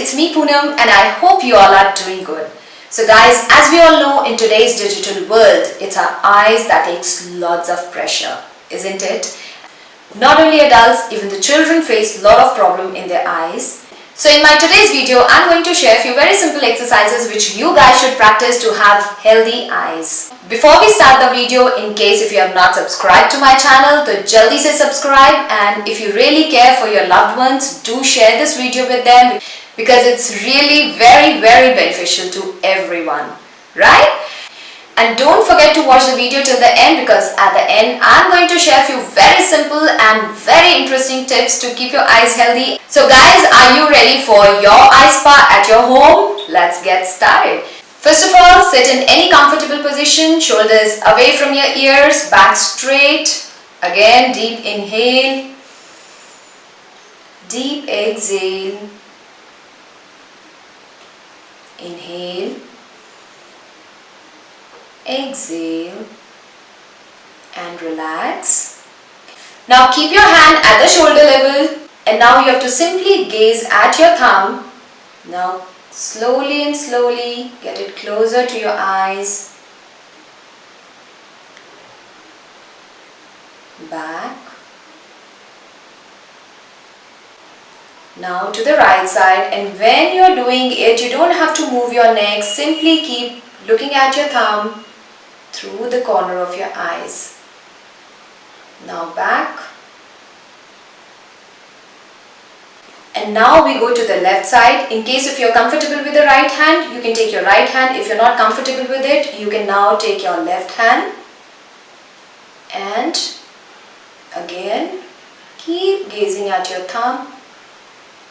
it's me Poonam and I hope you all are doing good. So guys, as we all know, in today's digital world, it's our eyes that takes lots of pressure, isn't it? Not only adults, even the children face a lot of problem in their eyes. So in my today's video, I'm going to share a few very simple exercises which you guys should practice to have healthy eyes. Before we start the video, in case if you have not subscribed to my channel, then jaldi say subscribe, and if you really care for your loved ones, do share this video with them because it's really very beneficial to everyone, right? And don't forget to watch the video till the end because at the end I'm going to share a few very simple and very interesting tips to keep your eyes healthy. So guys, are you ready for your eye spa at your home? Let's get started. First of all, sit in any comfortable position, shoulders away from your ears, back straight. Again, deep inhale, deep exhale, inhale, exhale and relax. Now keep your hand at the shoulder level and now you have to simply gaze at your thumb. Now slowly and slowly get it closer to your eyes. Back. Now to the right side, and when you are doing it, you don't have to move your neck. Simply keep looking at your thumb through the corner of your eyes. Now back. And now we go to the left side. In case if you're comfortable with the right hand, you can take your right hand. If you're not comfortable with it, you can now take your left hand. And again, keep gazing at your thumb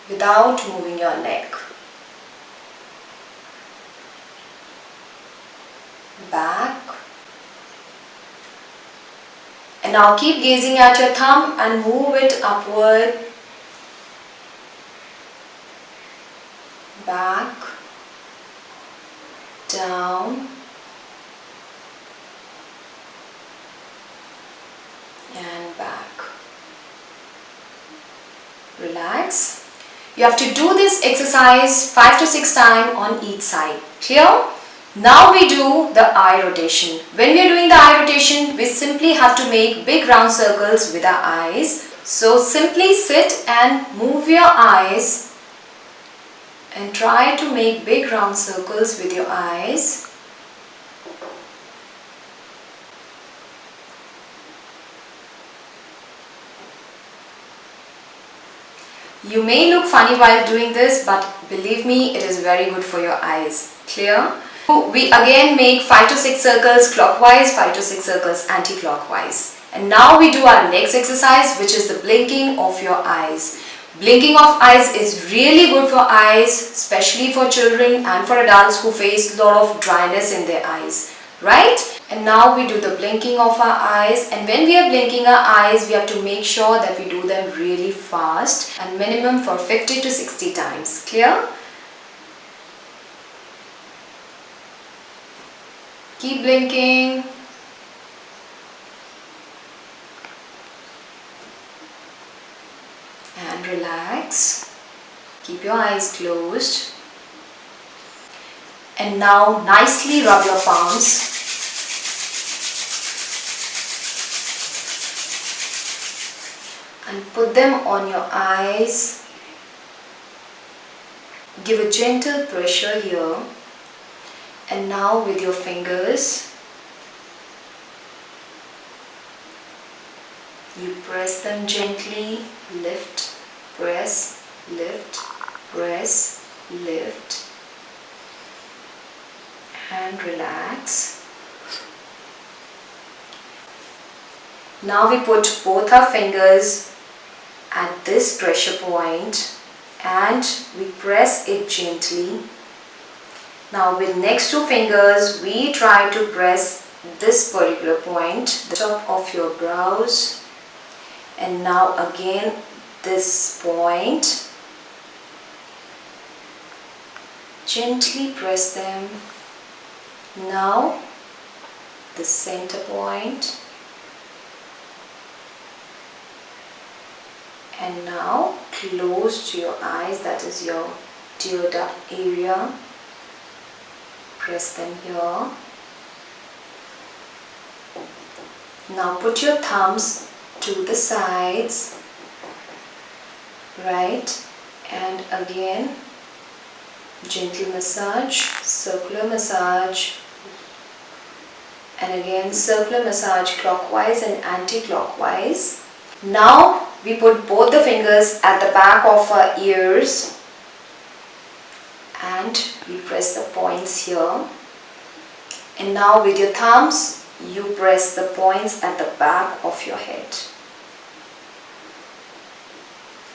without moving your neck. Back. And now keep gazing at your thumb and move it upward. Back. Down. And back. Relax. You have to do this exercise 5 to 6 times on each side. Clear? Now we do the eye rotation. When we are doing the eye rotation, we simply have to make big round circles with our eyes. So simply sit and move your eyes and try to make big round circles with your eyes. You may look funny while doing this, but believe me, it is very good for your eyes. Clear? We again make 5 to 6 circles clockwise, 5 to 6 circles anti-clockwise. And now we do our next exercise, which is the blinking of your eyes. Blinking of eyes is really good for eyes, especially for children and for adults who face a lot of dryness in their eyes, right? And now we do the blinking of our eyes, and when we are blinking our eyes, we have to make sure that we do them really fast and minimum for 50 to 60 times. Clear? Keep blinking. And relax. Keep your eyes closed. And now nicely rub your palms. And put them on your eyes. Give a gentle pressure here. And now with your fingers, you press them gently, lift, press, lift, press, lift, and relax. Now we put both our fingers at this pressure point and we press it gently. Now with next 2 fingers, we try to press this particular point, the top of your brows, and now again this point. Gently press them. Now the center point, and now close to your eyes, that is your teared up area. Press them here. Now put your thumbs to the sides, right, and again gentle massage, circular massage, and again circular massage clockwise and anti-clockwise. Now we put both the fingers at the back of our ears and we press the points here. And now with your thumbs you press the points at the back of your head.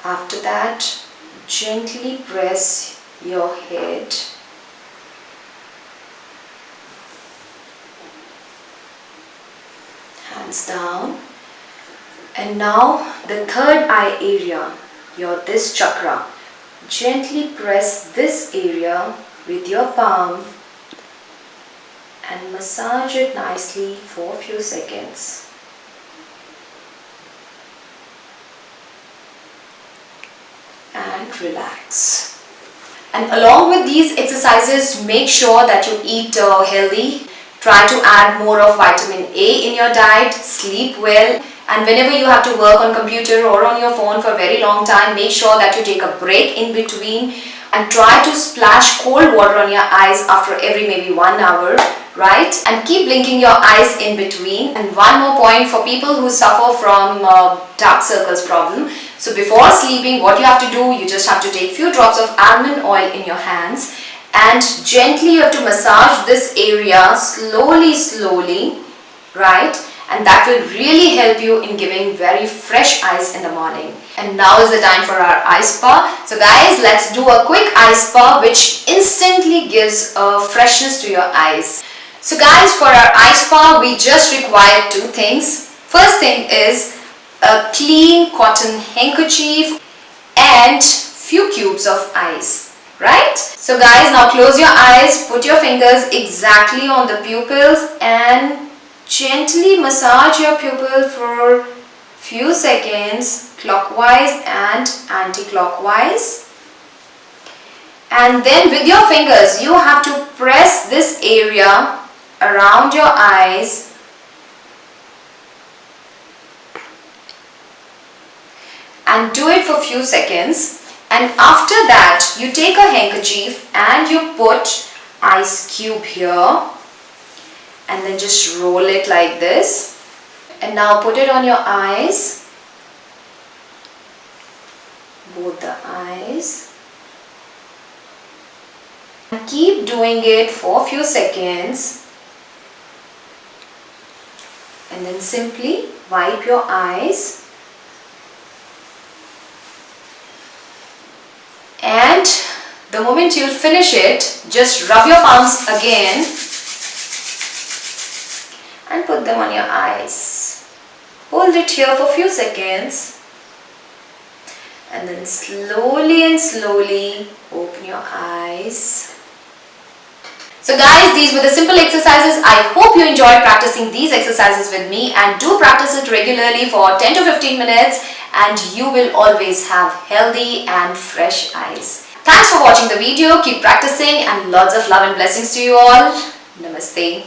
After that, gently press your head. Hands down. And now the third eye area, this chakra. Gently press this area with your palm and massage it nicely for a few seconds. And relax. And along with these exercises, make sure that you eat healthy. Try to add more of vitamin A in your diet, sleep well, and whenever you have to work on computer or on your phone for a very long time, make sure that you take a break in between and try to splash cold water on your eyes after every maybe 1 hour, right? And keep blinking your eyes in between. And one more point for people who suffer from dark circles problem. So before sleeping, what you have to do, you just have to take few drops of almond oil in your hands and gently you have to massage this area slowly, right? And that will really help you in giving very fresh eyes in the morning. And now is the time for our eye spa. So guys, let's do a quick eye spa which instantly gives a freshness to your eyes. So guys, for our eye spa, we just require two things. First thing is a clean cotton handkerchief and few cubes of ice, right? So guys, now close your eyes, put your fingers exactly on the pupils and gently massage your pupil for few seconds, clockwise and anti-clockwise. And then with your fingers, you have to press this area around your eyes and do it for few seconds. And after that, you take a handkerchief and you put ice cube here and then just roll it like this. And now put it on your eyes, both the eyes. And keep doing it for a few seconds. And then simply wipe your eyes. And the moment you finish it, just rub your palms again and put them on your eyes. Hold it here for a few seconds and then slowly open your eyes. So guys, these were the simple exercises. I hope you enjoyed practicing these exercises with me, and do practice it regularly for 10 to 15 minutes and you will always have healthy and fresh eyes. Thanks for watching the video. Keep practicing and lots of love and blessings to you all. Namaste.